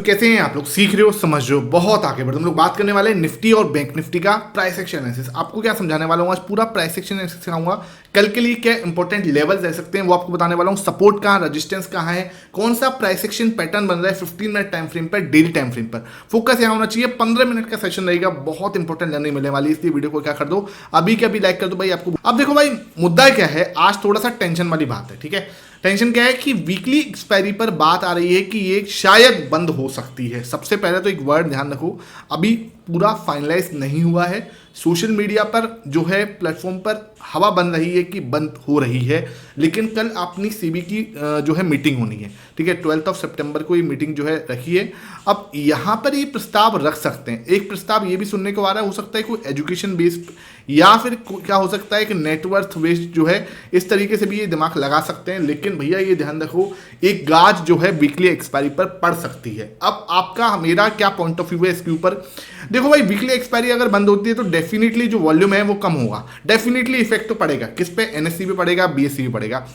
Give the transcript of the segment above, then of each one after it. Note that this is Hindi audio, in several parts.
फिर कैसे हैं आप लोग, सीख रहे हो, समझ रहे हो, बहुत आगे बढ़। हम लोग बात करने वाले हैं निफ्टी और बैंक निफ्टी का प्राइस एक्शन एनालिसिस। आपको क्या समझाने वाला हूँ आज, पूरा प्राइस एक्शन एनालिसिस सिखाऊंगा। कल के लिए क्या इंपॉर्टेंट लेवल्स रह सकते हैं वो आपको बताने वाला हूँ। सपोर्ट कहाँ, रेजिस्टेंस कहाँ है, कौन सा प्राइस एक्शन पैटर्न बन रहा है 15 मिनट टाइम फ्रेम पर, डेली टाइम फ्रेम पर। फोकस यहाँ होना चाहिए। 15 मिनट का सेशन रहेगा, बहुत इंपॉर्टेंट लर्निंग मिलने वाली है, इसलिए वीडियो को क्या कर दो, अभी के अभी लाइक कर दो भाई। आपको अब देखो भाई, मुद्दा क्या है, आज थोड़ा सा टेंशन वाली बात है। ठीक है, टेंशन क्या है कि वीकली एक्सपायरी पर बात आ रही है कि ये शायद बंद हो सकती है। सबसे पहले तो एक वर्ड ध्यान रखो, अभी पूरा फाइनलाइज नहीं हुआ है। सोशल मीडिया पर जो है, प्लेटफॉर्म पर हवा बन रही है कि बंद हो रही है, लेकिन कल अपनी सीबी की जो है मीटिंग होनी है। ठीक है, 12 सितंबर को ये मीटिंग जो है रखी है। अब यहाँ पर ये प्रस्ताव रख सकते हैं। एक प्रस्ताव ये भी सुनने को आ रहा है, हो सकता है कोई एजुकेशन बेस्ड या फिर क्या हो सकता है कि नेटवर्थ बेस्ड जो है, इस तरीके से भी ये दिमाग लगा सकते हैं। लेकिन भैया ये ध्यान रखो, एक गाज जो है वीकली एक्सपायरी पर पड़ सकती है। अब आपका मेरा क्या पॉइंट ऑफ व्यू है इसके ऊपर, देखो भाई, वीकली एक्सपायरी अगर बंद होती है तो डेफिनेटली जो वॉल्यूम है वो कम होगा। डेफिनेटली इफेक्ट तो पड़ेगा, किस पे, एनएससी पे पड़ेगा, बीएससी पे पड़ेगा।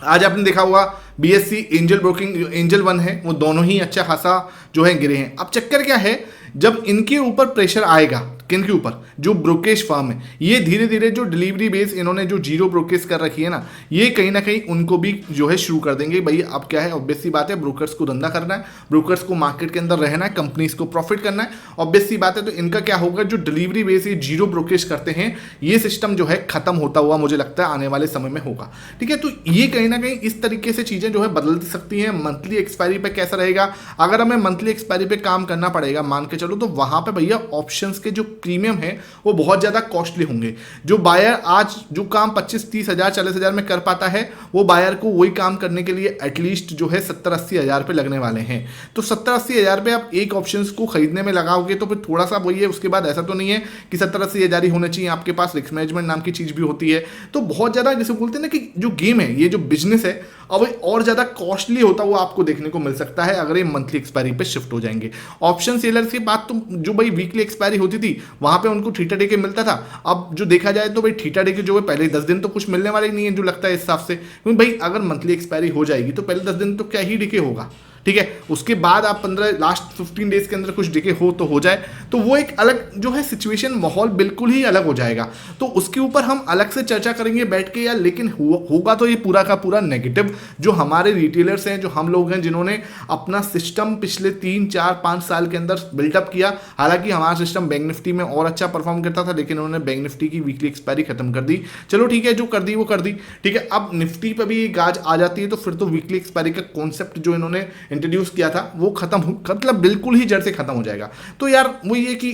आज आपने देखा होगा BSc angel broking, angel one है, वो दोनों ही अच्छा खासा जो है गिरे हैं। अब चक्कर क्या है, जब इनके ऊपर प्रेशर आएगा, किन के ऊपर, जो ब्रोकेज फर्म है, ये धीरे धीरे जो डिलीवरी बेस इन्होंने जो जीरो ब्रोकेज कर रखी है ना, ये कहीं ना कहीं उनको भी जो है शुरू कर देंगे। भाई अब क्या है, ऑब्वियस सी बात है, ब्रोकर्स को धंधा करना है, ब्रोकर्स को मार्केट के अंदर रहना है, कंपनीज को प्रॉफिट करना है, ऑब्वियस सी बात है। तो इनका क्या होगा, जो डिलीवरी बेस ये जीरो ब्रोकेज करते हैं, ये सिस्टम जो है खत्म होता हुआ मुझे लगता है आने वाले समय में होगा। ठीक है, तो ये कहीं ना कहीं इस तरीके से चीजें जो है बदल सकती हैं। मंथली एक्सपायरी पे कैसा रहेगा, अगर हमें मंथली एक्सपायरी पे काम करना पड़ेगा, मान के चलो, तो वहां पे भैया ऑप्शंस के जो प्रीमियम है वो बहुत ज्यादा कॉस्टली होंगे। जो बायर आज जो काम 25-30 हजार 40 हजार में कर पाता है, वो बायर को वही काम करने के लिए एटलीस्ट जो है 70-80 हजार पे लगने वाले हैं। तो 70-80 हजार पे आप एक ऑप्शन को खरीदने में लगाओगे तो फिर थोड़ा सा वही है। उसके बाद ऐसा तो नहीं है कि 70-80 हजार ही होने चाहिए, आपके पास रिस्क मैनेजमेंट नाम की चीज भी होती है। तो बहुत ज्यादा जैसे बोलते हैं ना कि जो गेम है, ये जो बिजनेस है, अब और ज्यादा कॉस्टली होता हुआ आपको देखने को मिल सकता है अगर ये मंथली एक्सपायरी पे शिफ्ट हो जाएंगे। ऑप्शन सेलर्स की बात तो, जो भाई वीकली एक्सपायरी होती थी वहां पे उनको थीटा डे के मिलता था। अब जो देखा जाए तो भाई थीटा डे के जो है पहले 10 दिन तो कुछ मिलने वाले नहीं है, जो लगता है इस हिसाब से, क्योंकि भाई अगर मंथली एक्सपायरी हो जाएगी तो पहले 10 दिन तो क्या ही डिके होगा। ठीक है, उसके बाद आप 15 लास्ट 15 डेज के अंदर कुछ डिके हो तो हो जाए, तो वो एक अलग जो है सिचुएशन, माहौल बिल्कुल ही अलग हो जाएगा। तो उसके ऊपर हम अलग से चर्चा करेंगे बैठ के यार। लेकिन होगा तो ये पूरा का पूरा नेगेटिव। जो हमारे रिटेलर्स हैं, जो हम लोग हैं जिन्होंने अपना सिस्टम पिछले 3-4-5 साल के अंदर बिल्टअप किया, हालांकि हमारा सिस्टम बैंक निफ्टी में और अच्छा परफॉर्म करता था, लेकिन उन्होंने बैंक निफ्टी की वीकली एक्सपायरी खत्म कर दी। चलो ठीक है, जो कर दी वो कर दी। ठीक है, अब निफ्टी पर भी गाज आ जाती है, तो फिर तो वीकली एक्सपायरी का कॉन्सेप्ट जो इन्होंने इंट्रोड्यूस किया था वो खत्म, मतलब बिल्कुल ही जड़ से खत्म हो जाएगा। तो यार वो ये कि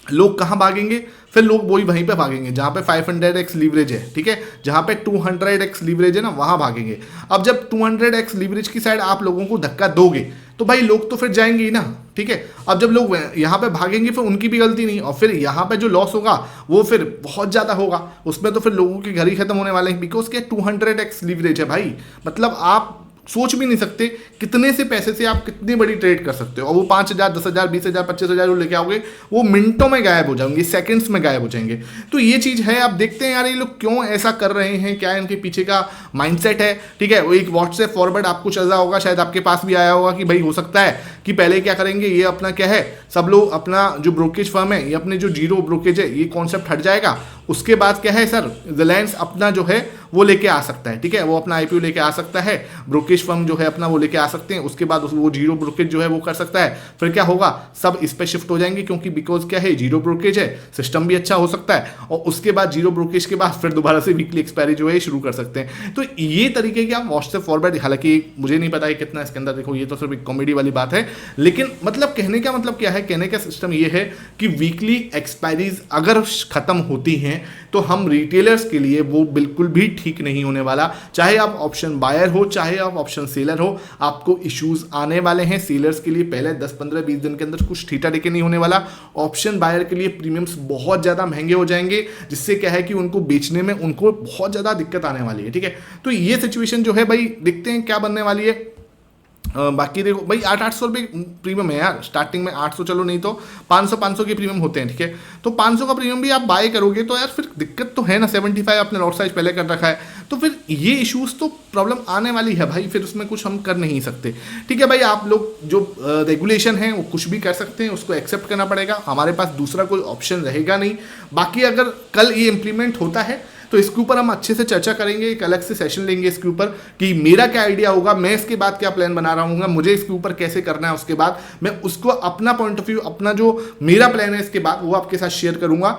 लोग कहां भागेंगे, फिर लोग वहीं पे भागेंगे जहां पे 500x लीवरेज है। ठीक है, जहां पे 200x लीवरेज है ना, वहां भागेंगे। अब जब 200x लीवरेज की साइड आप लोगों को धक्का दोगे तो भाई लोग तो फिर जाएंगे ही ना। ठीक है, अब जब लोग यहां पे भागेंगे फिर उनकी भी गलती नहीं, और फिर यहां पे जो लॉस होगा वो फिर बहुत ज्यादा होगा, उसमें तो फिर लोगों के घर ही खत्म होने वाले हैं, बिकॉज के 200x लीवरेज है भाई। मतलब आप सोच भी नहीं सकते कितने से पैसे से आप कितनी बड़ी ट्रेड कर सकते हो, और वो 5,000, 10,000, 20,000, 25,000 जो लेके आओगे वो मिनटों में गायब हो जाएंगे, सेकंड्स में गायब हो जाएंगे। तो ये चीज है। आप देखते हैं यार ये लोग क्यों ऐसा कर रहे हैं, क्या इनके पीछे का माइंडसेट है। ठीक है, वो एक व्हाट्सएप फॉरवर्ड आपको चल रहा होगा, शायद आपके पास भी आया होगा कि भाई हो सकता है कि पहले क्या करेंगे, ये अपना क्या है, सब लोग अपना जो ब्रोकेज फर्म है, ये अपने जो जीरो ब्रोकेज है, ये कॉन्सेप्ट हट जाएगा। उसके बाद क्या है सर, रिलायंस अपना जो है वो लेके आ सकता है। ठीक है, वो अपना आईपीओ लेके आ सकता है, ब्रोकेज फर्म जो है अपना वो लेके आ सकते हैं। उसके बाद वो जीरो ब्रोकेज जो है वो कर सकता है। फिर क्या होगा, सब इस पे शिफ्ट हो जाएंगे, क्योंकि बिकॉज क्या है, जीरो ब्रोकेज है, सिस्टम भी अच्छा हो सकता है। और उसके बाद जीरो ब्रोकेज के बाद फिर दोबारा से वीकली एक्सपायरी जो है शुरू कर सकते हैं। तो ये तरीके का व्हाट्सएप फॉरवर्ड, हालांकि मुझे नहीं पता है कितना इसके अंदर, देखो ये तो सिर्फ एक कॉमेडी वाली बात है, लेकिन मतलब कहने का मतलब क्या है, कहने का सिस्टम ये है कि वीकली एक्सपायरीज अगर खत्म होती हैं तो हम रिटेलर्स के लिए वो बिल्कुल भी ठीक नहीं होने वाला। चाहे आप ऑप्शन बायर हो, चाहे आप ऑप्शन सेलर हो, आपको इश्यूज आने वाले हैं। सेलर्स के लिए पहले 10, 15, 20 दिन के अंदर कुछ ठीठा टेके नहीं होने वाला। ऑप्शन बायर के लिए प्रीमियम्स बहुत ज्यादा महंगे हो जाएंगे, जिससे क्या है कि उनको बेचने में उनको बहुत ज्यादा दिक्कत आने वाली है। ठीक है, तो ये सिचुएशन जो है भाई, देखते हैं क्या बनने वाली है। बाकी देखो भाई 800 रुपये प्रीमियम है यार, स्टार्टिंग में 800, चलो नहीं तो 500 के प्रीमियम होते हैं, ठीक है। तो 500 का प्रीमियम भी आप बाय करोगे तो यार फिर दिक्कत तो है ना, 75 आपने लॉट साइज पहले कर रखा है, तो फिर ये इश्यूज तो प्रॉब्लम आने वाली है भाई, फिर उसमें कुछ हम कर नहीं सकते, ठीक है भाई। आप लोग जो रेगुलेशन है वो कुछ भी कर सकते हैं, उसको एक्सेप्ट करना पड़ेगा, हमारे पास दूसरा कोई ऑप्शन रहेगा नहीं। बाकी अगर कल ये इम्प्लीमेंट होता है तो इसके ऊपर हम अच्छे से चर्चा करेंगे, एक अलग से सेशन लेंगे इसके ऊपर कि मेरा क्या आइडिया होगा, मैं इसके बाद क्या प्लान बना रहा हूँ, मुझे इसके ऊपर कैसे करना है, उसके बाद मैं उसको अपना पॉइंट ऑफ व्यू, अपना जो मेरा प्लान है इसके बाद वो आपके साथ शेयर करूँगा।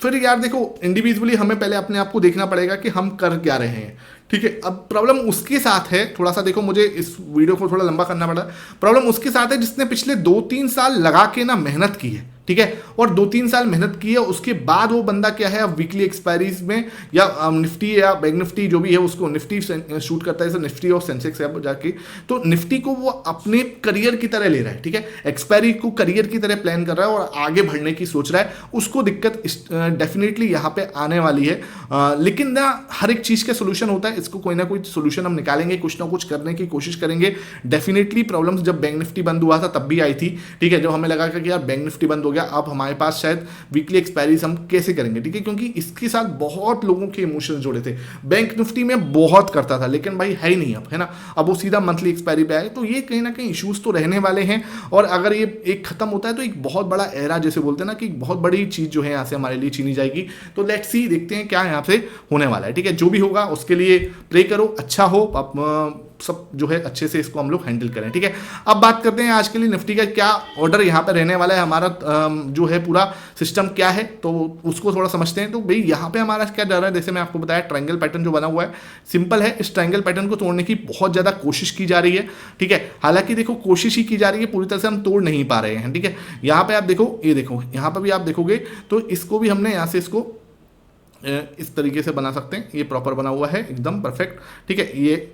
फिर यार देखो इंडिविजुअली हमें पहले अपने आप को देखना पड़ेगा कि हम कर क्या रहे हैं, ठीक है। अब प्रॉब्लम उसके साथ है, थोड़ा सा देखो मुझे इस वीडियो को थोड़ा लंबा करना पड़ा, प्रॉब्लम उसके साथ है जिसने पिछले 2-3 साल लगा के ना मेहनत की है, ठीक है, और 2-3 साल मेहनत की है, उसके बाद वो बंदा क्या है अब वीकली एक्सपायरीज में या निफ्टी या बैंक निफ्टी जो भी है उसको निफ्टी शूट करता है, जैसे निफ्टी और सेंसेक्स है जाके, तो निफ्टी को वो अपने करियर की तरह ले रहा है, ठीक है, एक्सपायरी को करियर की तरह प्लान कर रहा है और आगे बढ़ने की सोच रहा है, उसको दिक्कत डेफिनेटली यहाँ पे आने वाली है। लेकिन ना हर एक चीज़ का सोल्यूशन होता है, इसको कोई ना कोई सोल्यूशन हम निकालेंगे, कुछ ना कुछ करने की कोशिश करेंगे। डेफिनेटली प्रॉब्लम्स जब बैंक निफ्टी बंद हुआ था तब भी आई थी, ठीक है, जब हमें लगा कि यार बैंक निफ्टी बंद हो गया, अब हमारे पास शायद वीकली एक्सपायरीज हम कैसे करेंगे, ठीक है, क्योंकि इसके साथ बहुत लोगों के इमोशंस जुड़े थे। बैंक निफ्टी में बहुत करता था लेकिन भाई है ही नहीं अब, है ना, अब वो सीधा मंथली एक्सपायरी पे आए, तो ये कहीं ना कहीं इश्यूज तो रहने वाले हैं। और अगर ये एक खत्म होता है तो एक बहुत बड़ा एरा, जैसे बोलते हैं ना कि एक बहुत बड़ी चीज जो है यहाँ से हमारे लिए छीनी जाएगी। तो लेट्स सी, देखते हैं क्या यहाँ से होने वाला है, ठीक है। जो भी होगा उसके लिए प्रे करो, अच्छा हो, सब जो है अच्छे से इसको हम लोग हैंडल करें, ठीक है। अब बात करते हैं आज के लिए निफ्टी का क्या ऑर्डर यहाँ पे रहने वाला है, हमारा जो है पूरा सिस्टम क्या है, तो उसको थोड़ा समझते हैं। तो भाई यहाँ पे हमारा क्या डर है, जैसे मैं आपको बताया ट्रायंगल पैटर्न जो बना हुआ है सिंपल है, इस ट्रायंगल पैटर्न को तोड़ने की बहुत ज़्यादा कोशिश की जा रही है, ठीक है। हालांकि देखो कोशिश ही की जा रही है, पूरी तरह से हम तोड़ नहीं पा रहे हैं, ठीक है। यहाँ पे आप देखो, ये देखो यहाँ पर भी आप देखोगे तो इसको भी हमने यहाँ से इसको इस तरीके से बना सकते हैं, ये प्रॉपर बना हुआ है एकदम परफेक्ट, ठीक है, ये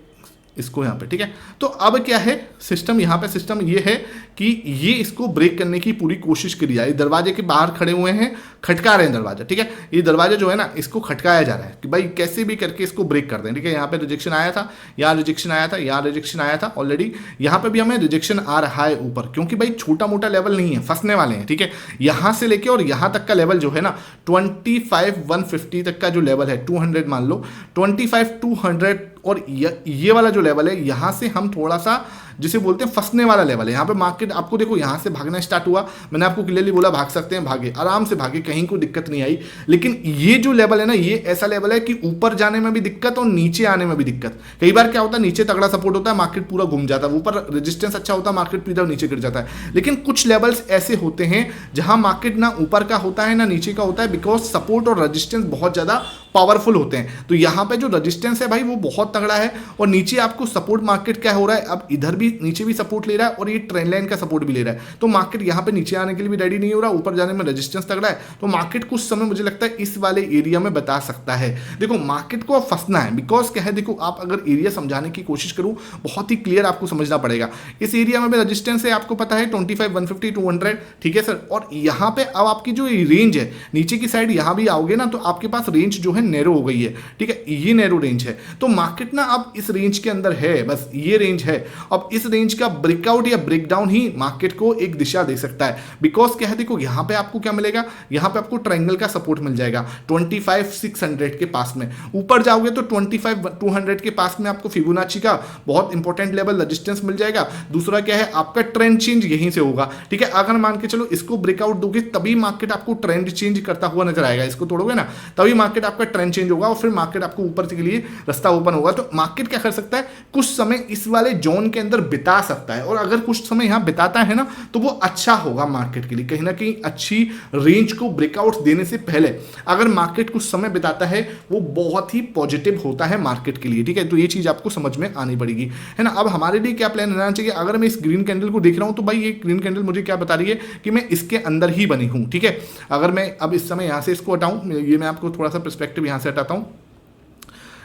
इसको यहाँ पे, ठीक है। तो अब क्या है सिस्टम, यहाँ पे सिस्टम ये है कि ये इसको ब्रेक करने की पूरी कोशिश करी जाए, दरवाजे के बाहर खड़े हुए हैं, खटका रहे हैं दरवाजा, ठीक है, ये दरवाजा जो है ना इसको खटकाया जा रहा है कि भाई कैसे भी करके इसको ब्रेक कर दें, ठीक है। यहाँ पे रिजेक्शन आया था, यहाँ रिजेक्शन आया था, यहाँ रिजेक्शन आया था ऑलरेडी, यहाँ पे भी हमें रिजेक्शन आ रहा है ऊपर, क्योंकि भाई छोटा मोटा लेवल नहीं है, फंसने वाले हैं, ठीक है। यहाँ से लेके और यहाँ तक का लेवल जो है ना 25,150 तक का जो लेवल है, 200 मान लो, 25,200 और ये वाला जो लेवल है यहाँ से हम थोड़ा सा जिसे बोलते हैं फंसने वाला लेवल है। यहाँ पे मार्केट आपको देखो यहाँ से भागना स्टार्ट हुआ, मैंने आपको क्लियरली बोला भाग सकते हैं, भागे आराम से भागे, कहीं कोई दिक्कत नहीं आई। लेकिन ये जो लेवल है ना, ये ऐसा लेवल है कि ऊपर जाने में भी दिक्कत और नीचे आने में भी दिक्कत। कई बार क्या होता है, नीचे तगड़ा सपोर्ट होता है, मार्केट पूरा घूम जाता है, ऊपर रेजिस्टेंस अच्छा होता है, मार्केट सीधा नीचे गिर जाता है। लेकिन कुछ लेवल्स ऐसे होते हैं जहां मार्केट ना ऊपर का होता है ना नीचे का होता है, बिकॉज सपोर्ट और रजिस्टेंस बहुत ज़्यादा पावरफुल होते हैं। तो यहाँ पे जो रजिस्टेंस है भाई वो बहुत तगड़ा है, और नीचे आपको सपोर्ट मार्केट क्या हो रहा है, अब इधर भी नीचे भी सपोर्ट ले रहा है और ये ट्रेंड लाइन का सपोर्ट भी ले रहा है। तो मार्केट यहाँ पे नीचे आने के लिए भी रेडी नहीं हो रहा, ऊपर जाने में रेजिस्टेंस तगड़ा है। तो मार्केट कुछ समय मुझे लगता है इस वाले एरिया में बता सकता है। देखो मार्केट को अब फंसना है, बिकॉज क्या है, देखो आप अगर एरिया समझाने की कोशिश करूँ बहुत ही क्लियर आपको समझना पड़ेगा। इस एरिया में भी रजिस्टेंस है, आपको पता है 25, 150, 200, ठीक है सर। और यहाँ पे अब आपकी जो रेंज है नीचे की साइड, यहाँ भी आओगे ना तो आपके पास रेंज जो है नैरो हो गई है, ठीक है, ये नैरो रेंज है। तो मार्केट ना अब इस रेंज के अंदर है, बस ये रेंज है। अब इस रेंज का ब्रेकआउट या ब्रेकडाउन ही मार्केट को एक दिशा दे सकता है। बिकॉज क्या है, देखो यहाँ पे आपको क्या मिलेगा, यहाँ पे आपको ट्रायंगल का सपोर्ट मिल जाएगा 25,600 के पास में। ऊपर जाओगे तो 25,200 के पास में आपको फिबोनाची का बहुत इंपॉर्टेंट लेवल रजिस्टेंस मिल जाएगा। दूसरा क्या है, आपका ट्रेंड चेंज यहीं से होगा, ठीक है। अगर मान के चलो इसको ब्रेकआउट दोगे तभी मार्केट आपको ट्रेंड चेंज करता हुआ नजर आएगा, इसको तोड़ोगे ना तभी मार्केट आपका ट्रेंड चेंज होगा और फिर मार्केट आपको ऊपर के लिए रास्ता ओपन होगा। तो मार्केट क्या कर सकता है, कुछ समय इस वाले जोन के अंदर बिता सकता है, और अगर कुछ समय यहां बिताता है ना तो वो अच्छा होगा मार्केट के लिए, कहीं ना कहीं अच्छी रेंज को ब्रेकआउट देने से पहले अगर मार्केट कुछ समय बिताता है वो बहुत ही पॉजिटिव होता है मार्केट के लिए, ठीक है। तो ये चीज आपको समझ में आनी पड़ेगी, है ना। अब हमारे लिए क्या प्लान रहना चाहिए, अगर मैं इस ग्रीन कैंडल को देख रहा हूं तो भाई ये ग्रीन कैंडल मुझे क्या बता रही है कि मैं इसके अंदर ही बनी हूं, ठीक है। अगर मैं अब इस समय यहां से इसको हटाऊं, ये मैं आपको थोड़ा सा पर्सपेक्टिव यहां से हटाता हूं,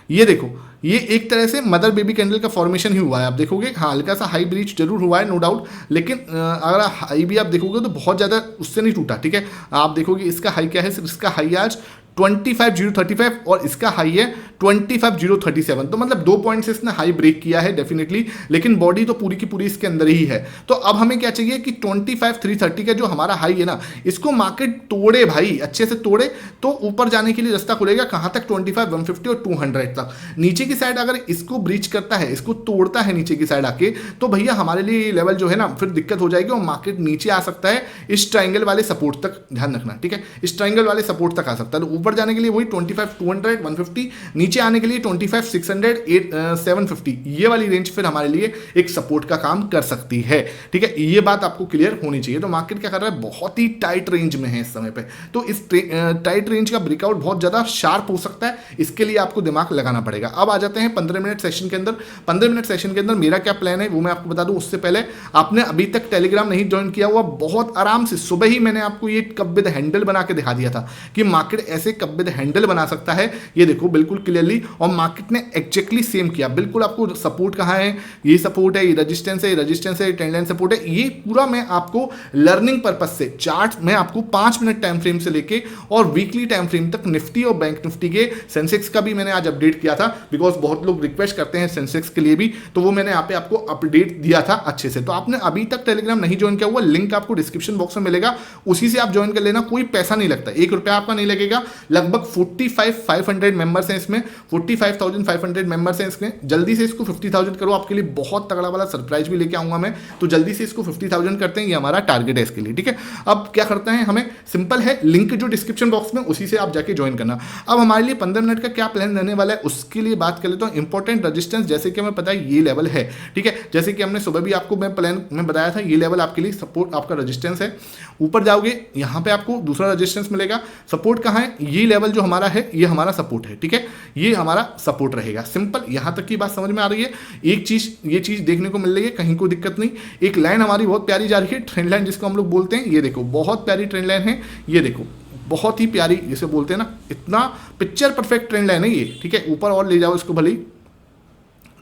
ये देखो ये एक तरह से मदर बेबी कैंडल का फॉर्मेशन ही हुआ है। आप देखोगे हाँ हल्का सा हाई ब्रीच जरूर हुआ है, नो डाउट, लेकिन अगर हाई भी आप देखोगे तो बहुत ज़्यादा उससे नहीं टूटा, ठीक है। आप देखोगे इसका हाई क्या है, इसका हाई आज 25,035 और इसका हाई है 25,037, तो मतलब 2 पॉइंट से इसने हाई ब्रेक किया है डेफिनेटली, लेकिन बॉडी तो पूरी की पूरी इसके अंदर ही है। तो अब हमें क्या चाहिए कि 25,330 का जो हमारा हाई है ना, इसको मार्केट तोड़े भाई, अच्छे से तोड़े, तो ऊपर जाने के लिए रास्ता खुलेगा कहां तक, 25,150 और 200 तक। नीचे की साइड अगर इसको ब्रीच करता है, इसको तोड़ता है नीचे की साइड आके, तो भैया हमारे लिए ये लेवल जो है ना फिर दिक्कत हो जाएगी और मार्केट नीचे आ सकता है इस ट्राइंगल वाले सपोर्ट तक, ध्यान रखना, ठीक है, इस ट्राइंगल वाले सपोर्ट तक आ सकता है। तो ऊपर जाने के लिए वही 25,200 150, नीचे आने के लिए 25,600 750, ये वाली रेंज फिर हमारे लिए एक सपोर्ट का काम कर सकती है, ठीक है, ये बात आपको क्लियर होनी चाहिए। तो मार्केट क्या कर रहा है, बहुत ही टाइट रेंज में है इस समय पे, तो इस टाइट रेंज का ब्रेकआउट बहुत ज्यादा शार्प हो सकता है, इसके लिए आपको दिमाग लगाना पड़ेगा। अब आ जाते हैं 15 मिनट सेशन के अंदर। 15 मिनट सेशन के अंदर मेरा क्या प्लान है वो मैं आपको बता दूं। उससे पहले आपने अभी तक टेलीग्राम नहीं ज्वाइन किया हुआ, बहुत आराम से सुबह ही मैंने आपको ये कप विद हैंडल बना के दिखा दिया था कि मार्केट ऐसे कप विद हैंडल बना सकता है, ये देखो बिल्कुल क्लियरली, और मार्केट ने एग्जैक्टली सेम किया। बिल्कुल आपको सपोर्ट कहाँ है, ये सपोर्ट है, ये रेजिस्टेंस है, ये रेजिस्टेंस है, ट्रेंड लाइन सपोर्ट है, ये पूरा मैं आपको लर्निंग पर्पज से चार्ट में आपको 5 मिनट टाइम फ्रेम से लेके और वीकली टाइम फ्रेम तक निफ्टी और बैंक निफ्टी के, सेंसेक्स का भी मैंने आज अपडेट किया था बिकॉज बहुत लोग रिक्वेस्ट करते हैं सेंसेक्स के लिए भी, तो वो मैंने यहाँ पे आपको अपडेट दिया था अच्छे से। तो आपने अभी तक टेलीग्राम नहीं ज्वाइन किया हुआ, लिंक आपको डिस्क्रिप्शन बॉक्स में मिलेगा, उसी से आप ज्वाइन कर लेना, कोई पैसा नहीं लगता, 1 रुपया आपका नहीं लगेगा। लगभग 45,500 मेंबर्स हैं इसमें, 45,500 मेंबर्स हैं इसमें। जल्दी से इसको 50,000 करो, आपके लिए बहुत तगड़ा वाला सरप्राइज भी लेके आऊंगा मैं, तो जल्दी से इसको 50,000 करते हैं, ये हमारा टारगेट है इसके लिए, ठीक है। अब क्या करते हैं, हमें सिंपल है, लिंक जो डिस्क्रिप्शन बॉक्स में उसी से आप जाके ज्वाइन करना। अब हमारे लिए 15 मिनट का क्या प्लान रहने वाला है उसके लिए बात कर लेता हूँ। इंपॉर्टेंट रेजिस्टेंस जैसे कि हमें पता है ये लेवल है, ठीक है, जैसे कि हमने सुबह भी आपको मैं प्लान में बताया था, ये लेवल आपके लिए सपोर्ट आपका रेजिस्टेंस है। ऊपर जाओगे यहाँ पे आपको दूसरा रेजिस्टेंस मिलेगा। सपोर्ट कहाँ है, ये लेवल जो हमारा है ये हमारा सपोर्ट है, ठीक है, ये हमारा सपोर्ट रहेगा। सिंपल, यहाँ तक की बात समझ में आ रही है। एक चीज, ये चीज देखने को मिल रही है, कहीं कोई दिक्कत नहीं। एक लाइन हमारी बहुत प्यारी जा रही है, ट्रेंड लाइन जिसको हम लोग बोलते हैं, ये देखो बहुत प्यारी ट्रेंड लाइन है, ये देखो बहुत ही प्यारी, जिसे बोलते हैं ना, इतना पिक्चर परफेक्ट ट्रेंड लाइन है ये, ठीक है। ऊपर और ले जाओ इसको भले,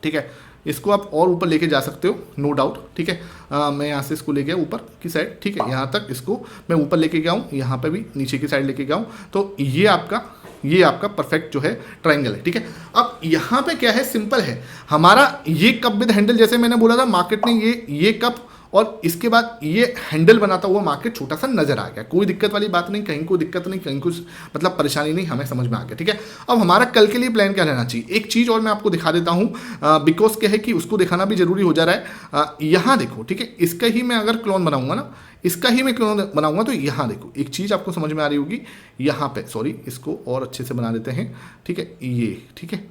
ठीक है, इसको आप और ऊपर लेके जा सकते हो, नो डाउट, ठीक है। मैं यहाँ से इसको ले गया ऊपर की साइड, ठीक है, यहाँ तक इसको मैं ऊपर लेके गया हूँ, यहाँ पे भी नीचे की साइड लेके गया हूँ, तो ये आपका परफेक्ट जो है ट्रायंगल है, ठीक है। अब यहाँ पे क्या है, सिंपल है, हमारा ये कप विद हैंडल, जैसे मैंने बोला था, मार्केट ने ये कप और इसके बाद ये हैंडल बनाता हुआ मार्केट छोटा सा नजर आ गया, कोई दिक्कत वाली बात नहीं, कहीं कोई दिक्कत नहीं, कहीं कुछ मतलब परेशानी नहीं, हमें समझ में आ गया, ठीक है। अब हमारा कल के लिए प्लान क्या रहना चाहिए, एक चीज और मैं आपको दिखा देता हूं, बिकॉज क्या है कि उसको दिखाना भी जरूरी हो जा रहा है। यहाँ देखो, ठीक है, इसका ही मैं अगर क्लोन बनाऊंगा ना, इसका ही मैं क्लोन बनाऊंगा, तो यहाँ देखो एक चीज आपको समझ में आ रही होगी, यहाँ पे सॉरी इसको और अच्छे से बना देते हैं, ठीक है, ये ठीक है,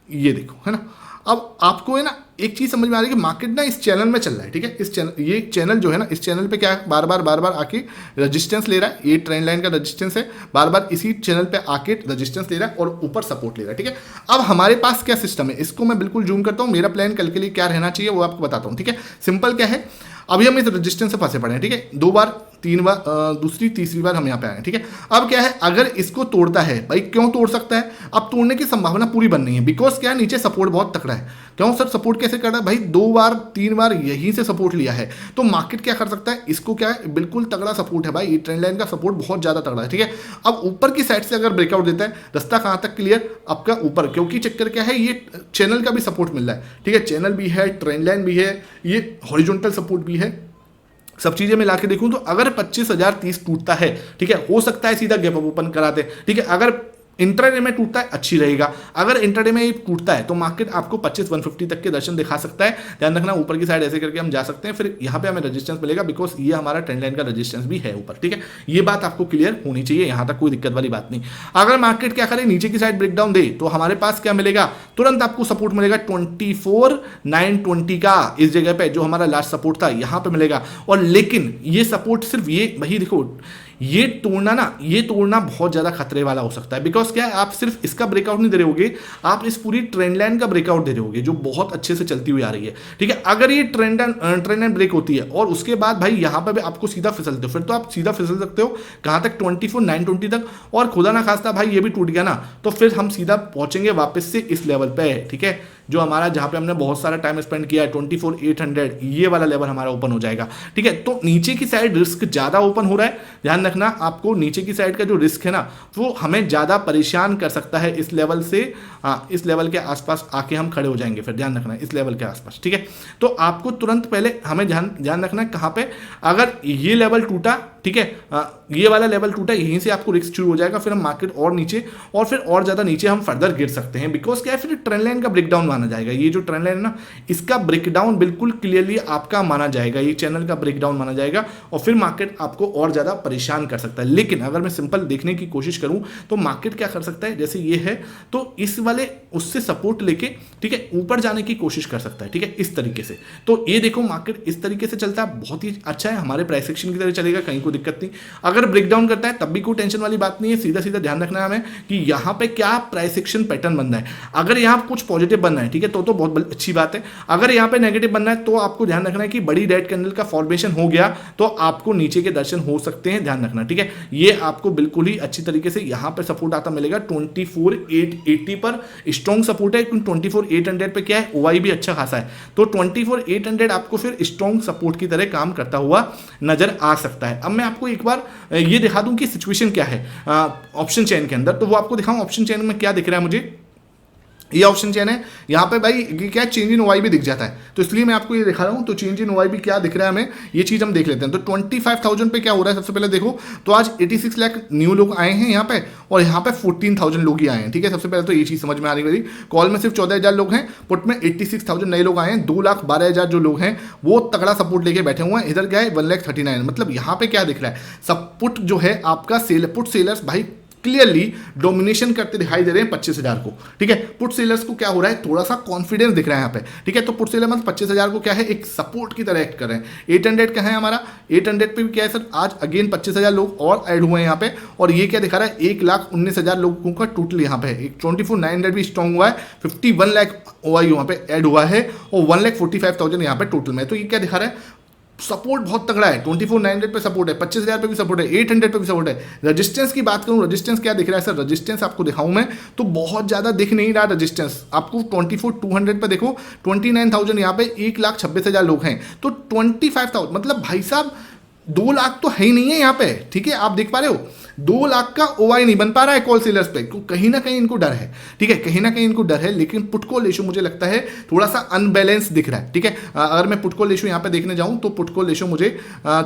ये देखो है ना। अब आपको है ना एक चीज समझ में आ रही है कि मार्केट ना इस चैनल में चल रहा है, ठीक है, इस चैनल, ये चैनल जो है ना, इस चैनल पे क्या है, बार बार आके रेजिस्टेंस ले रहा है, ये ट्रेंड लाइन का रेजिस्टेंस है, बार बार इसी चैनल पे आके रेजिस्टेंस ले रहा है और ऊपर सपोर्ट ले रहा है, ठीक है। अब हमारे पास क्या सिस्टम है, इसको मैं बिल्कुल जूम करता हूँ, मेरा प्लान कल के लिए क्या रहना चाहिए वो आपको बताता हूँ, ठीक है। सिंपल क्या है, अभी हम इस रेजिस्टेंस से फंसे पड़े हैं, ठीक है, 2 बार 3 बार, दूसरी तीसरी बार हम यहाँ पे आए हैं, ठीक है। अब क्या है, अगर इसको तोड़ता है, भाई क्यों तोड़ सकता है, अब तोड़ने की संभावना पूरी बन नहीं है, बिकॉज क्या है, नीचे सपोर्ट बहुत तकड़ा है। क्यों सर, सपोर्ट कैसे कर रहा है भाई, 2 बार 3 बार यहीं से सपोर्ट लिया है, तो मार्केट क्या कर सकता है, इसको क्या है, बिल्कुल तगड़ा सपोर्ट है भाई, ये ट्रेंड लाइन का सपोर्ट बहुत ज्यादा तगड़ा है, ठीक है। अब ऊपर की साइड से अगर ब्रेकआउट देता है, रास्ता कहां तक क्लियर, आपका ऊपर, क्योंकि चक्कर क्या है, ये चैनल का भी सपोर्ट मिल रहा है, ठीक है, चैनल भी है, ट्रेंड लाइन भी है, ये हॉरिजॉन्टल सपोर्ट भी है, सब चीजें मिला के देखूं तो अगर 25,030 टूटता है, ठीक है, हो सकता है सीधा गैप अप ओपन कराते, ठीक है। अगर इंट्राडे में टूटता है अच्छी रहेगा, अगर इंट्राडे में टूटता है तो मार्केट आपको 25,150 तक के दर्शन दिखा सकता है। ध्यान रखना, ऊपर की साइड ऐसे करके हम जा सकते हैं, फिर यहाँ पे हमें रेजिस्टेंस मिलेगा, बिकॉज ये हमारा ट्रेंड लाइन का रेजिस्टेंस भी है ऊपर, ठीक है। ये बात आपको क्लियर होनी चाहिए, यहाँ तक कोई दिक्कत वाली बात नहीं। अगर मार्केट क्या करे, नीचे की साइड ब्रेकडाउन दे, तो हमारे पास क्या मिलेगा, तुरंत आपको सपोर्ट मिलेगा 24,920 का, इस जगह पे जो हमारा लास्ट सपोर्ट था यहाँ पे मिलेगा। और लेकिन ये सपोर्ट सिर्फ ये वही देखो, ये तोड़ना बहुत ज्यादा खतरे वाला हो सकता है, बिकॉज क्या है, आप सिर्फ इसका ब्रेकआउट नहीं दे रहे होगे, आप इस पूरी ट्रेंड लाइन का ब्रेकआउट दे रहे होगे जो बहुत अच्छे से चलती हुई आ रही है, ठीक है। अगर ये ट्रेंड लाइन ब्रेक होती है और उसके बाद भाई यहाँ पे भी आपको सीधा फिसलते हो, फिर तो आप सीधा फिसल सकते हो कहां तक, 24,920 तक, और खुदा ना खास्ता भाई ये भी टूट गया ना, तो फिर हम सीधा पहुंचेंगे वापस से इस लेवल पे, ठीक है, जो हमारा जहां पे हमने बहुत सारा टाइम स्पेंड किया है 24,800, ये वाला लेवल हमारा ओपन हो जाएगा। ठीक है, तो नीचे की साइड रिस्क ज्यादा ओपन हो रहा है, ध्यान रखना आपको नीचे की साइड का जो रिस्क है ना वो हमें ज्यादा परेशान कर सकता है इस लेवल से। इस लेवल के आसपास आके हम खड़े हो जाएंगे, फिर ध्यान रखना इस लेवल के आसपास। ठीक है, तो आपको तुरंत पहले हमें ध्यान रखना है कहां पे, अगर ये लेवल टूटा, ठीक है, ये वाला लेवल टूटा, यहीं से आपको रिस्क शुरू हो जाएगा, फिर हम मार्केट और नीचे और फिर और ज्यादा नीचे हम फर्दर गिर सकते हैं। बिकॉज क्या है, फिर ट्रेंड लाइन का ब्रेकडाउन माना जाएगा। ये जो ट्रेंड लाइन है ना, इसका ब्रेकडाउन बिल्कुल क्लियरली आपका माना जाएगा, ये चैनल का ब्रेकडाउन माना जाएगा, और फिर मार्केट आपको और ज्यादा परेशान कर सकता है। लेकिन अगर मैं सिंपल देखने की कोशिश करूं तो मार्केट क्या कर सकता है, जैसे ये है तो इस वाले उससे सपोर्ट लेके, ठीक है, ऊपर जाने की कोशिश कर सकता है। ठीक है, इस तरीके से। तो ये देखो मार्केट इस तरीके से चलता है, बहुत ही अच्छा है, हमारे प्राइस एक्शन की तरह चलेगा, कहीं कोई दिक्कत नहीं। अगर ब्रेकडाउन करता है तब भी कोई टेंशन वाली बात नहीं है, सीधा सीधा ध्यान रखना है हमें कि यहां पे क्या प्राइस एक्शन पैटर्न बनना है। अगर यहां कुछ पॉजिटिव बनना है, ठीक है, तो बहुत अच्छी बात है। अगर यहां पे नेगेटिव बनना है तो आपको ध्यान रखना है कि बड़ी रेड कैंडल का फॉर्मेशन हो गया तो आपको नीचे के दर्शन हो सकते हैं, ध्यान रखना। ठीक है, ये आपको बिल्कुल ही अच्छी तरीके से यहां पे सपोर्ट आता मिलेगा 24,880 पर, स्ट्रॉन्ग सपोर्ट है, क्योंकि 24,800 पे क्या है, ओआई भी अच्छा खासा है, तो 24,800 आपको फिर स्ट्रॉन्ग सपोर्ट की तरह काम करता हुआ नजर आ सकता है। अब मैं आपको एक बार ये दिखा दूं कि सिचुएशन क्या है ऑप्शन चेन के अंदर, तो वो आपको दिखाऊं ऑप्शन चेन में क्या दिख रहा है मुझे। ये ऑप्शन चेन है, यहाँ पे भाई क्या चेंज इन ओआई भी दिख जाता है, तो इसलिए मैं आपको ये दिखा रहा हूँ। तो चेंज इन ओआई भी क्या दिख रहा है हमें, ये चीज हम देख लेते हैं। तो 25,000 पे क्या हो रहा है, सबसे पहले देखो तो आज 86 लाख न्यू लोग आए हैं यहाँ पे, और यहाँ पे 14,000 लोग ही आए हैं। ठीक है, सबसे पहले तो ये चीज समझ में आने वाली। कॉल में सिर्फ 14,000 लोग हैं, पुट में 86,000 नए लोग आए हैं, 2,12,000 जो लोग हैं वो तगड़ा सपोर्ट लेके बैठे हुए हैं। इधर क्या है 1,39,000, मतलब यहाँ पे क्या दिख रहा है, सब पुट जो है आपका पुट सेलर्स भाई क्लियरली डोमिनेशन करते दिखाई दे रहे हैं 25,000 को। ठीक है, पुट सेलर्स को क्या हो रहा है, थोड़ा सा कॉन्फिडेंस दिख रहा है यहाँ पे। ठीक है, तो पुट सेलर मतलब 25,000 को क्या है, एक सपोर्ट की तरह एक्ट कर रहे हैं। 800 का है हमारा, 800 पे भी क्या है सर, आज अगेन 25,000 लोग और ऐड हुए हैं यहाँ पे, और ये क्या दिखा रहा है 1,19,000 लोगों का टोटल यहाँ पे है। 24,900 भी स्ट्रॉन्ग हुआ है, 51 लाख ओआई यहाँ पे ऐड हुआ है, और 1,45,000 यहाँ पे टोटल में। तो ये क्या दिखा रहा है, सपोर्ट बहुत तगड़ा है, 24,900 पे सपोर्ट है, 25,000 पे भी सपोर्ट है, 800 पे भी सपोर्ट है। रेजिस्टेंस की बात करूं, रेजिस्टेंस क्या दिख रहा है सर, रेजिस्टेंस आपको दिखाऊं मैं तो बहुत ज्यादा दिख नहीं रहा रेजिस्टेंस आपको। 24,200 पे देखो 29,000 यहाँ पे 1,26,000 लोग हैं, तो 25,000 मतलब भाई साहब 2 लाख तो है ही नहीं है यहाँ पे। ठीक है, आप देख पा रहे हो 2 लाख का ओआई नहीं बन पा रहा है कॉल सेलर्स पे, कहीं ना कहीं इनको डर है। ठीक है, कहीं ना कहीं इनको डर है, लेकिन पुट कॉल रेशो मुझे लगता है थोड़ा सा अनबैलेंस दिख रहा है। ठीक है, अगर मैं पुट कॉल रेशो यहाँ पे देखने जाऊँ तो पुट कॉल रेशो मुझे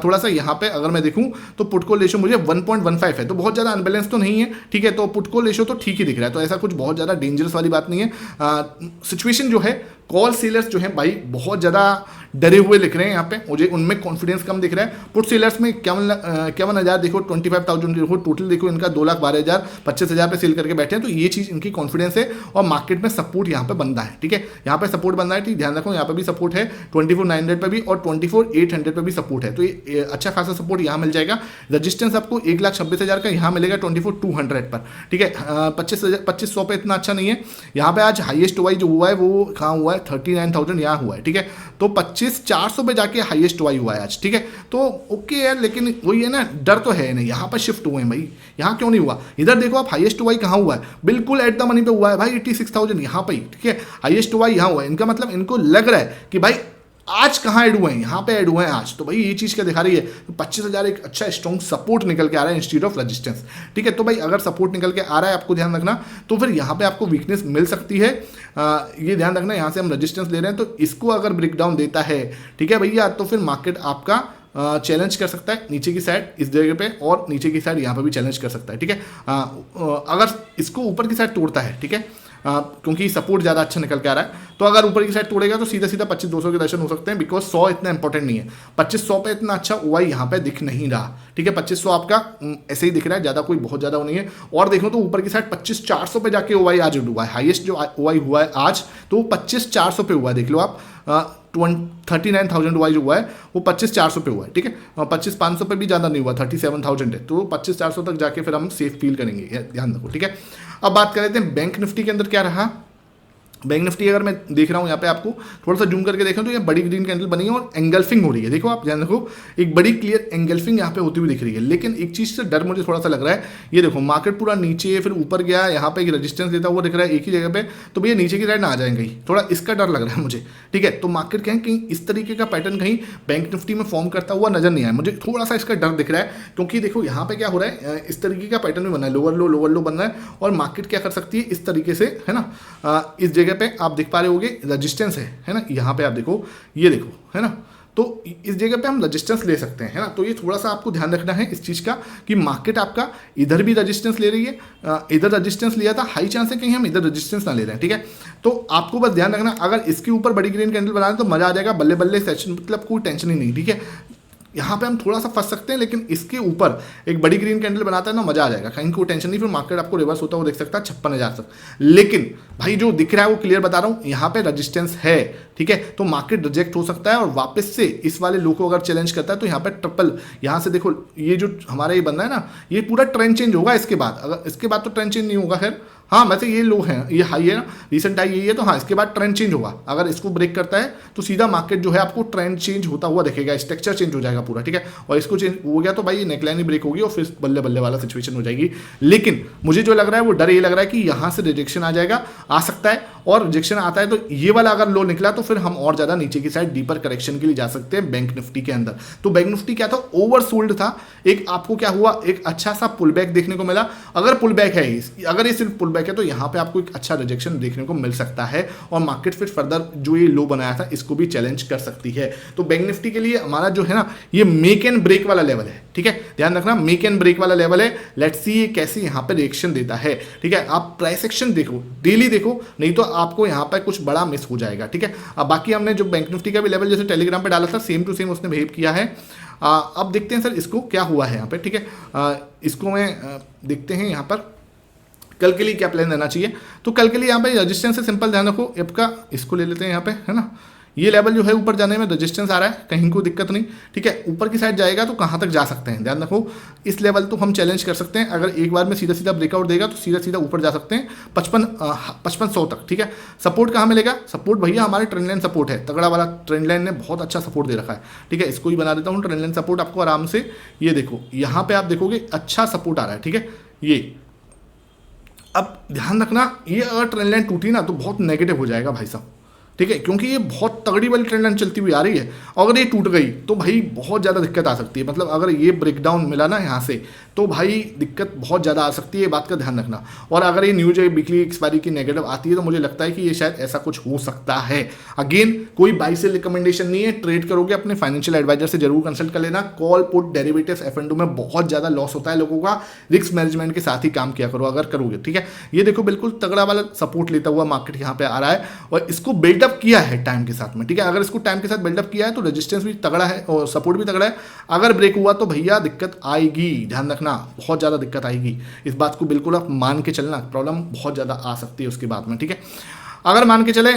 थोड़ा सा यहाँ पे अगर मैं देखूँ तो पुट कॉल रेशो मुझे 1.15 है, तो बहुत ज़्यादा अनबैलेंस तो नहीं है। ठीक है, तो पुट कॉल रेशो तो ठीक ही दिख रहा है, तो ऐसा कुछ बहुत ज़्यादा डेंजरस वाली बात नहीं है। सिचुएशन जो है कॉल सेलर्स जो है भाई बहुत ज़्यादा डरे हुए लिख रहे हैं यहाँ पे, मुझे उनमें कॉन्फिडेंस कम दिख रहा है। पुट सेलर्स में 51,000 देखो, 25,000 देखो, टोटल देखो इनका 2,12,000, 25,000 पे सेल करके बैठे हैं, तो ये चीज़ इनकी कॉन्फिडेंस है, और मार्केट में सपोर्ट यहाँ पे बन रहा है। ठीक है, यहाँ पे सपोर्ट बन रहा है, ठीक ध्यान रखो यहाँ पे भी सपोर्ट है 24,900 पे भी, और 24,800 पे भी सपोर्ट है, तो ये अच्छा खासा सपोर्ट यहाँ मिल जाएगा। रजिस्टेंस आपको 1,26,000 का यहाँ मिलेगा 24,200 पर। ठीक है, 25,100 पे इतना अच्छा नहीं है। यहाँ पे आज हाईएस्ट ओआई जो हुआ है वो कहाँ हुआ है, 39,000 यहाँ हुआ है। ठीक है, तो 25,400 पे जाके हाईएस्ट ओआई हुआ है आज। ठीक है, तो ओके यार, लेकिन वही है ना, डर तो है नहीं, यहाँ पर शिफ्ट हुए हैं भाई, यहाँ क्यों नहीं हुआ। इधर देखो आप हाईएस्ट ओआई कहाँ हुआ है, बिल्कुल एट द मनी पे हुआ है भाई, 86,000 यहाँ पे ही। ठीक है, हाईएस्ट ओआई यहाँ हुआ है, इनका मतलब इनको लग रहा है कि भाई आज कहाँ ऐड हुए हैं, यहाँ पे ऐड हुए हैं आज, तो भाई ये चीज़ क्या दिखा रही है, तो 25,000 एक अच्छा स्ट्रॉन्ग सपोर्ट निकल के आ रहा है इंस्टीट्यूट ऑफ रेजिस्टेंस। ठीक है, तो भाई अगर सपोर्ट निकल के आ रहा है आपको ध्यान रखना, तो फिर यहाँ पे आपको वीकनेस मिल सकती है। ये ध्यान रखना, यहाँ से हम रेजिस्टेंस ले रहे हैं, तो इसको अगर ब्रेकडाउन देता है, ठीक है भैया, तो फिर मार्केट आपका चैलेंज कर सकता है नीचे की साइड इस जगह पे, और नीचे की साइड यहाँ पे भी चैलेंज कर सकता है। ठीक है, अगर इसको ऊपर की साइड तोड़ता है, ठीक है, क्योंकि सपोर्ट ज़्यादा अच्छा निकल के आ रहा है, तो अगर ऊपर की साइड तोड़ेगा तो सीधा सीधा 25,200 के दर्शन हो सकते हैं, बिकॉज 100 इतना इंपॉर्टेंट नहीं है। 25,100 पे इतना अच्छा ओआई यहाँ पे दिख नहीं रहा। ठीक है, 25,100 आपका ऐसे ही दिख रहा है, ज़्यादा कोई बहुत ज़्यादा नहीं है। और देखो तो ऊपर की साइड 25,400 पे जाके ओआई आज हुआ है, हाईएस्ट जो ओआई हुआ है आज, तो वो 25,400 पे हुआ है, देख लो आप। 39,000 वाइज हुआ है, वो 25,400 पे हुआ है। ठीक है, 25,500 पे भी ज़्यादा नहीं हुआ, 37,000 है, तो 25,400 तक जाके फिर हम सेफ फील करेंगे, ध्यान रखो। ठीक है, अब बात कर लेते हैं बैंक निफ्टी के अंदर क्या रहा। बैंक निफ्टी अगर मैं देख रहा हूँ यहाँ पे आपको थोड़ा सा जूम करके देखें तो ये बड़ी ग्रीन कैंडल बनी है और एंगल्फिंग हो रही है। देखो आप ध्यान रखो, एक बड़ी क्लियर एंगल्फिंग यहाँ पे होती हुई दिख रही है। लेकिन एक चीज़ से डर मुझे थोड़ा सा लग रहा है, ये देखो मार्केट पूरा नीचे फिर ऊपर गया, यहाँ पे एक रेजिस्टेंस देता हुआ दिख रहा है एक ही जगह पे, तो भैया नीचे की साइड ना आ जाएंगे कहीं, थोड़ा इसका डर लग रहा है मुझे। ठीक है, तो मार्केट कहीं इस तरीके का पैटर्न कहीं बैंक निफ्टी में फॉर्म करता हुआ नजर नहीं आया मुझे, थोड़ा सा इसका डर दिख रहा है। क्योंकि देखो यहाँ पे क्या हो रहा है, इस तरीके का पैटर्न भी बना है, लोअर लो बन रहा है और मार्केट क्या कर सकती है इस तरीके से, है ना। इस जगह पे आप देख पा रहे होगे रजिस्टेंस है ना, यहाँ पे आप देखो, ये देखो, है ना। तो इस जगह पे हम रजिस्टेंस ले सकते हैं, है ना। तो ये थोड़ा सा आपको ध्यान रखना है इस चीज़ का कि मार्केट आपका इधर भी रजिस्टेंस ले रही है, इधर रजिस्टेंस लिया था, हाई चांस है कहीं हम इधर रजिस्टेंस ना ले रहे हैं। ठीक है, तो आपको बस ध्यान रखना, अगर इसके ऊपर बड़ी ग्रीन कैंडल बना तो मजा आ जाएगा, बल्ले बल्ले सेशन, मतलब कोई टेंशन ही नहीं। ठीक है, यहाँ पे हम थोड़ा सा फंस सकते हैं, लेकिन इसके ऊपर एक बड़ी ग्रीन कैंडल बनाता है ना, मजा आ जाएगा, कहीं कोई टेंशन नहीं, फिर मार्केट आपको रिवर्स होता हुआ देख सकता है 56,000 तक। लेकिन भाई जो दिख रहा है वो क्लियर बता रहा हूँ, यहाँ पे रजिस्टेंस है। ठीक है, तो मार्केट रिजेक्ट हो सकता है और वापस से इस वाले लो को अगर चैलेंज करता है तो यहाँ पे ट्रिपल, यहाँ से देखो ये जो हमारा ये बन रहा है ना, ये पूरा ट्रेंड चेंज होगा इसके बाद, अगर इसके बाद तो ट्रेंड चेंज नहीं होगा खैर, हाँ वैसे ये लो है, ये हाई है ना, रिसेंट हाई यही है, तो हाँ इसके बाद ट्रेंड चेंज होगा। अगर इसको ब्रेक करता है तो सीधा मार्केट जो है आपको ट्रेंड चेंज होता हुआ दिखेगा, स्ट्रक्चर चेंज हो जाएगा पूरा। ठीक है, और इसको चेंज हो गया तो भाई नेकलाइन ही ब्रेक होगी और फिर बल्ले बल्ले वाला सिचुएशन हो जाएगी। लेकिन मुझे जो लग रहा है वो डर ये लग रहा है कि यहाँ से रिजेक्शन आ जाएगा, आ सकता है, और रिजेक्शन आता है तो ये वाला अगर लो निकला तो फिर हम और ज्यादा नीचे की साइड डीपर करेक्शन के लिए जा सकते हैं बैंक निफ्टी के अंदर। तो बैंक निफ्टी क्या था, ओवरसोल्ड था, एक आपको क्या हुआ, एक अच्छा सा पुल बैक देखने को मिला। अगर पुल बैक है, अगर ये सिर्फ पुल बैक है तो यहाँ पे आपको एक अच्छा रिजेक्शन देखने को मिल सकता है और मार्केट फिर फर्दर जो ये लो बनाया था इसको भी चैलेंज कर सकती है। तो बैंक निफ्टी के लिए हमारा जो है ना, ये मेक एंड ब्रेक वाला लेवल है। ठीक है, ध्यान रखना, मेक एंड ब्रेक वाला लेवल है। लेट्स सी ये कैसे यहाँ पे रिएक्शन देता है। ठीक है, आप प्राइस एक्शन देखो, डेली देखो, नहीं तो आपको यहाँ पे कुछ बड़ा मिस हो जाएगा। ठीक है, अब बाकी हमने जो बैंक निफ्टी का भी लेवल जैसे टेलीग्राम पे डाला था, सेम टू सेम उसने बिहेव किया है। अब देखते हैं सर इसको क्या हुआ है यहाँ पे। ठीक है, इसको मैं देखते हैं यहाँ पर कल के लिए क्या प्लान रहना चाहिए। तो कल के लिए यहाँ पे रजिस्टेंस से सिंपल ध्यान रखो, एप का इसको ले लेते हैं यहाँ पे, है ना। ये लेवल जो है ऊपर जाने में रजिस्टेंस आ रहा है, कहीं कोई दिक्कत नहीं। ठीक है, ऊपर की साइड जाएगा तो कहाँ तक जा सकते हैं, ध्यान रखो, इस लेवल तो हम चैलेंज कर सकते हैं। अगर एक बार में सीधा सीधा ब्रेकआउट देगा तो सीधा सीधा ऊपर जा सकते हैं 5500 तक। ठीक है, सपोर्ट कहाँ मिलेगा, सपोर्ट भैया हमारे ट्रेंड लाइन सपोर्ट है, तगड़ा वाला ट्रेंड लाइन ने बहुत अच्छा सपोर्ट दे रखा है। ठीक है, इसको ही बना देता हूँ ट्रेंड लाइन सपोर्ट आपको आराम से। ये देखो यहाँ पे आप देखोगे अच्छा सपोर्ट आ रहा है। ठीक है, ये अब ध्यान रखना, ये अगर ट्रेंड लाइन टूटी ना तो बहुत नेगेटिव हो जाएगा भाई साहब। ठीक है, क्योंकि ये बहुत तगड़ी वाली ट्रेंड लाइन चलती हुई आ रही है, अगर ये टूट गई तो भाई बहुत ज़्यादा दिक्कत आ सकती है। मतलब अगर ये ब्रेकडाउन मिला ना यहाँ से तो भाई दिक्कत बहुत ज़्यादा आ सकती है, बात का ध्यान रखना। और अगर ये न्यूज वीकली एक्सपायरी की नेगेटिव आती है तो मुझे लगता है कि ये शायद ऐसा कुछ हो सकता है। अगेन कोई बाई सेल रिकमेंडेशन नहीं है, ट्रेड करोगे अपने फाइनेंशियल एडवाइजर से जरूर कंसल्ट कर लेना। कॉल पुट डेरिवेटिव्स F&O में बहुत ज़्यादा लॉस होता है लोगों का, रिस्क मैनेजमेंट के साथ ही काम किया करो अगर करोगे। ठीक है, ये देखो बिल्कुल तगड़ा वाला सपोर्ट लेता हुआ मार्केट यहाँ पे आ रहा है और इसको बिल्डअप किया है टाइम के साथ में। ठीक है, अगर इसको टाइम के साथ बिल्डअप किया है तो रेजिस्टेंस भी तगड़ा है और सपोर्ट भी तगड़ा है। अगर ब्रेक हुआ तो भैया दिक्कत आएगी, ध्यान रखना, बहुत ज़्यादा दिक्कत आएगी। इस बात को बिल्कुल आप मान के चलना, प्रॉब्लम बहुत ज़्यादा आ सकती है उसके बाद में। ठीक है, अगर मान के चले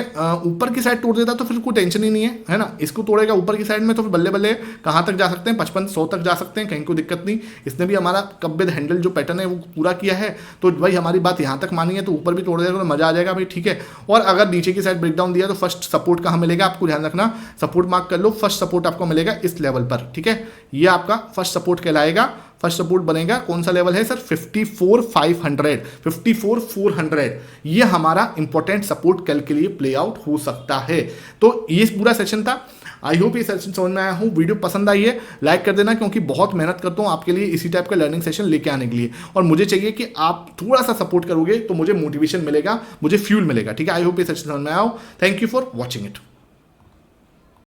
ऊपर की साइड तोड़ देता तो फिर कोई टेंशन ही नहीं है ना। इसको तोड़ेगा ऊपर की साइड में तो फिर बल्ले बल्ले कहाँ तक जा सकते हैं, 5500 तक जा सकते हैं, कहीं कोई दिक्कत नहीं। इसने भी हमारा कप विद हैंडल जो पैटर्न है वो पूरा किया है, तो भाई हमारी बात यहाँ तक मानी है तो ऊपर भी तोड़ देगा तो मजा आ जाएगा भाई। ठीक है, और अगर नीचे की साइड ब्रेकडाउन दिया तो फर्स्ट सपोर्ट कहाँ मिलेगा आपको ध्यान रखना, सपोर्ट मार्क कर लो, फर्स्ट सपोर्ट आपको मिलेगा इस लेवल पर। ठीक है, ये आपका फर्स्ट सपोर्ट कहलाएगा। फर्स्ट सपोर्ट बनेगा, कौन सा लेवल है सर, 54,500, 54,400, ये हमारा इंपॉर्टेंट सपोर्ट कल के लिए प्ले आउट हो सकता है। तो ये पूरा सेशन था, आई होप ये सेशन समझ में आया हूँ। वीडियो पसंद आई है लाइक कर देना, क्योंकि बहुत मेहनत करता हूँ आपके लिए इसी टाइप का लर्निंग सेशन लेके आने के लिए, और मुझे चाहिए कि आप थोड़ा सा सपोर्ट करोगे तो मुझे मोटिवेशन मिलेगा, मुझे फ्यूल मिलेगा। ठीक है, आई होप ये सेशन समझ में आया हो। Thank you for watching it.